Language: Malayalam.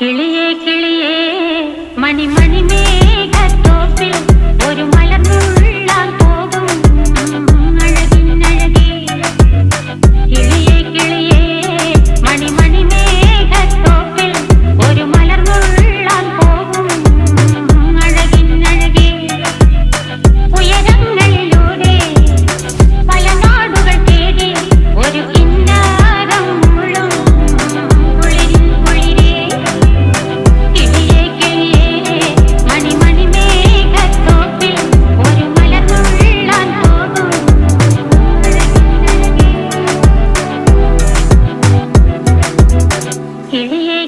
കിളിയേ കിളിയേ മണിമണി മേഘത്തോപ്പിൽ ഒരു മലർന്നുള്ളാൻ പോകും അഴകിനഴകേ. കിളിയേ കിളിയേ മണിമണി മേഘത്തോപ്പിൽ ഒരു മലർന്നുള്ളാൻ പോകും അഴകിനഴകേ. ഉയരങ്ങളിലൂടെ പല നാടുകൾ തേടി ഒരു കിന്നാരം മുഴും കുളിരിൻ കുളിരേ. കിളിയേ കിളിയേ മണിമണി മേഘത്തോപ്പിൽ ഒരു മലർന്നുള്ളാൻ പോകും അഴകിനഴകേ. കിളിയേ